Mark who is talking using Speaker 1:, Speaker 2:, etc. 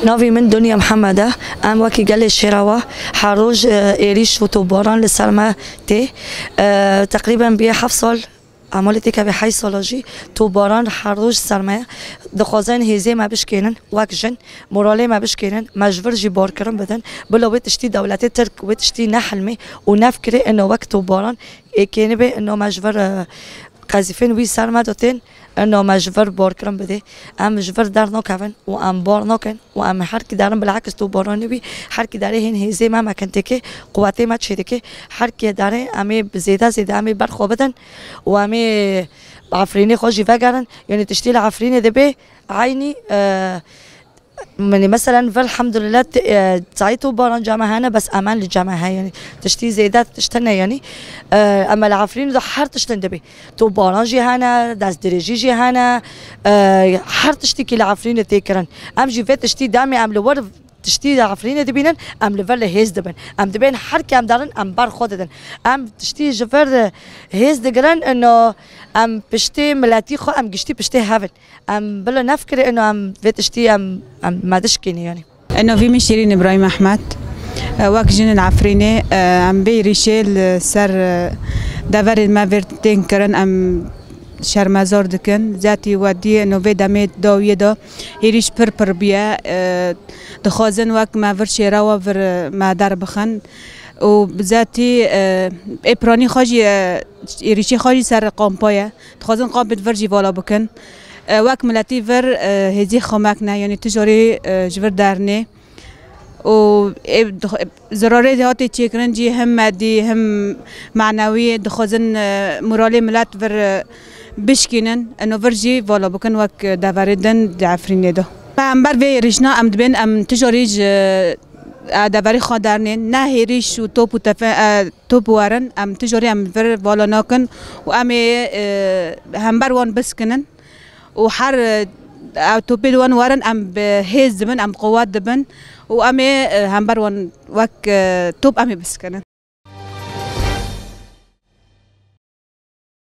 Speaker 1: ناوی من دنیا محمده ام وکی گل شراوه حروج ایریش و توباران لسرمه تی تقریبا بیا 7 سال عملتی که به 8 سالجی توباران حروج سرمه دخوازن هزه ما بشکنن وک جن موراله ما بشکنن مجبور جی بار کرن بدن بلا وتشتی دولت ترک وتشتی نحلمه و نفکره انه وقت توباران کنه به انه مجبور قذیفین وی سرمه داتن انه مجبور بار کرن بده ام مجبور در نکن و ام بار نکن و ام هر کی دارن بالعکس تو بارانی بی هر کی داره هن هزه ما مکنته که قوته ما چیده که هر کی داره امی زیاده امی برخو بدن و امی عفرینی خوشی وگرن یعنی تشتیل عفرینی ده به عینی يعني مثلا فالحمد لله تعيتوا باران جامعة هنا بس امان للجامعة يعني تشتي زيادات تشتنا يعني اما العفرين ده حر تشتن دبي تو باران جي هنا داس درجي جي هنا حر تشتي كي العفرين تيكرن ام جي فيت تشتي دامي ام لور تشتي عفرين دبينن ام لفر هيز دبن ام دبين حر كي ام دارن ام بار خوددن ام تشتي جفر هيز دگرن انه ام بشتي ملاتي خو ام گشتي بشتي هافن ام بلا نفكر انه ام فيتشتي ام ما دشكيني يعني
Speaker 2: انه في من شيرين ابراهيم احمد وقت جن العفريني ام بيريشيل سر دافر ما فيرتين كرن ام شرمزار دکن ذاتی ودی انو به دمت داویه دا هیچ پر بیا دخوازن وقت ما ورش را و ور ما در بخن و ذاتی ابرانی خاجی ایریشی خاجی سر قامپایه دخوازن قام بد ورجی والا بکن وقت ملتی ور هزی خمک نه یعنی تجاری جور درنه و ضرورت هاتی چیکرن جی هم مادی هم معنوی دخوازن مرالی ملت ور بشكينن انه فرجي فوالا بكن وك دافاردن دعفرين ده ام بر في ريشنا ام دبن ام تجاريج دافاري خادرنين نه هيريش و توپ توپ وارن ام تجاري ام فر فوالا ناكن و ام هم بر وان بسكنن و حر توپ وان وارن ام بهز دبن ام قوات دبن و ام هم بر وان وك توپ ام بسكنن